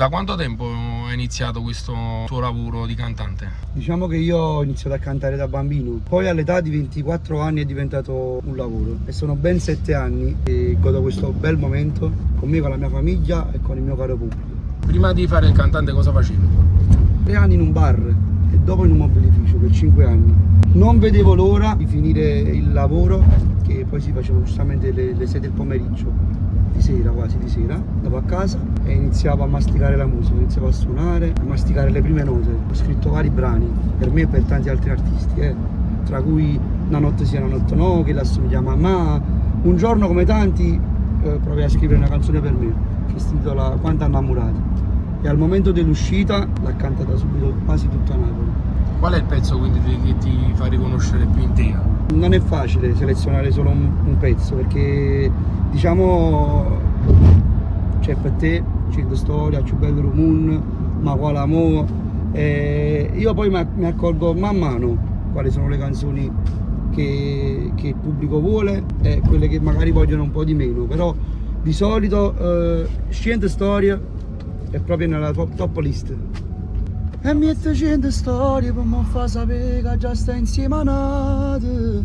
Da quanto tempo è iniziato questo tuo lavoro di cantante? Diciamo che io ho iniziato a cantare da bambino, poi all'età di 24 anni è diventato un lavoro e sono ben 7 anni che godo questo bel momento con me, con la mia famiglia e con il mio caro pubblico. Prima di fare il cantante cosa facevi? 3 anni in un bar e dopo in un mobilificio per 5 anni. Non vedevo l'ora di finire il lavoro, che poi si facevano giustamente le 6 del pomeriggio, di sera, quasi di sera, andavo a casa e iniziavo a masticare la musica, iniziavo a suonare, a masticare le prime note. Ho scritto vari brani per me e per tanti altri artisti, tra cui Una notte sì, una notte no, che l'assomiglia a mamma. Un giorno come tanti provai a scrivere una canzone per me, che si intitola Quanto innamorati, e al momento dell'uscita l'ha cantata subito quasi tutta Napoli. Qual è il pezzo quindi che ti fa riconoscere più in te? Non è facile selezionare solo un pezzo, perché diciamo c'è per te, c'è la storia, c'è bello Rumun, ma quale amore. Io poi mi accorgo man mano quali sono le canzoni che il pubblico vuole e quelle che magari vogliono un po' di meno, però di solito Scende Storia è proprio nella top list. E mi è 100 storie per non far sapere che già sta insieme a Nate.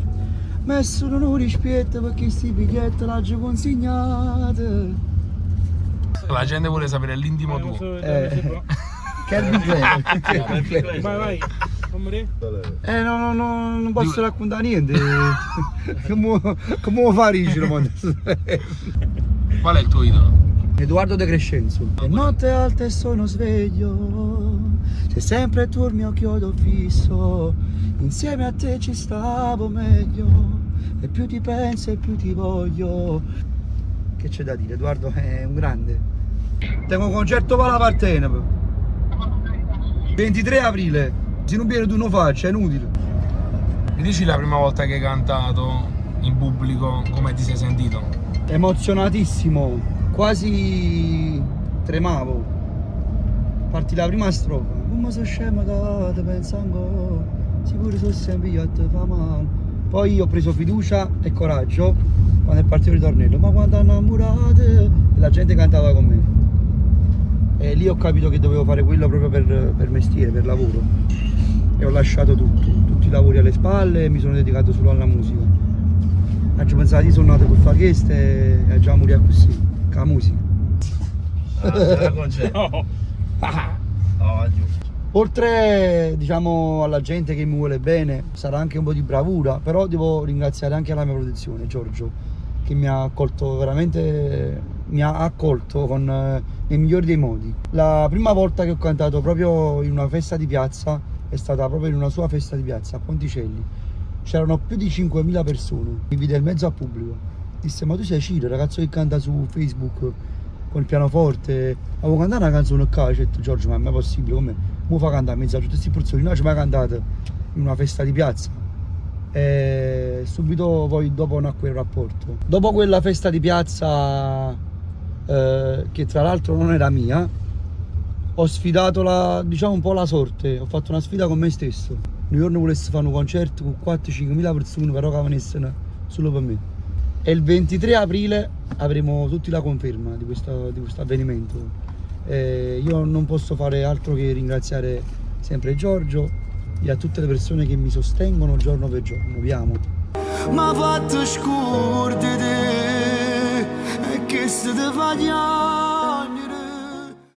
Messo non rispetto perché sti biglietti l'ho consegnati. La gente vuole sapere l'intimo tuo. Calvin Klein. Vai, fammi vedere. No, non posso raccontare niente. Come fa a rigere? Qual è il tuo idolo? Edoardo De Crescenzo. E notte alta e sono sveglio, sei sempre tu il mio chiodo fisso, insieme a te ci stavo meglio, e più ti penso e più ti voglio. Che c'è da dire? Edoardo è un grande. Tengo un concerto per la Partenop 23 aprile, se non viene tu non faccia, è inutile. Mi dici la prima volta che hai cantato in pubblico, come ti sei sentito? Emozionatissimo, quasi tremavo. Partì la prima strofa. Come sono scemo da te penso ancora, sicuro sono sempre io a te fa male. Poi ho preso fiducia e coraggio quando è partito il ritornello. Ma quando innamorate, e la gente cantava con me. E lì ho capito che dovevo fare quello proprio per mestiere, per lavoro. E ho lasciato tutto, tutti i lavori alle spalle e mi sono dedicato solo alla musica. Oggi pensavo io sono nato per fare questo e già morire così, con la musica. Oltre, diciamo, alla gente che mi vuole bene, sarà anche un po' di bravura, però devo ringraziare anche la mia protezione, Giorgio, che mi ha accolto veramente, mi ha accolto nei migliori dei modi. La prima volta che ho cantato proprio in una festa di piazza è stata proprio in una sua festa di piazza a Ponticelli. C'erano più di 5.000 persone, mi vide in mezzo al pubblico. Disse: ma tu sei Ciro, ragazzo che canta su Facebook con il pianoforte. Avevo cantato una canzone qua, ho detto: Giorgio, ma è mai possibile? Come? Mo fa cantare in mezzo a tutti questi persone? No, ci mai cantato in una festa di piazza. E subito poi dopo nacque il rapporto. Dopo quella festa di piazza, che tra l'altro non era mia, ho sfidato diciamo un po' la sorte. Ho fatto una sfida con me stesso. Un giorno volessi fare un concerto con 4-5.000 persone, però che venissero solo per me. E il 23 aprile avremo tutti la conferma di questo avvenimento. Io non posso fare altro che ringraziare sempre Giorgio e a tutte le persone che mi sostengono giorno per giorno. Vi amo. Ma fatto scuro di te, e che se te fa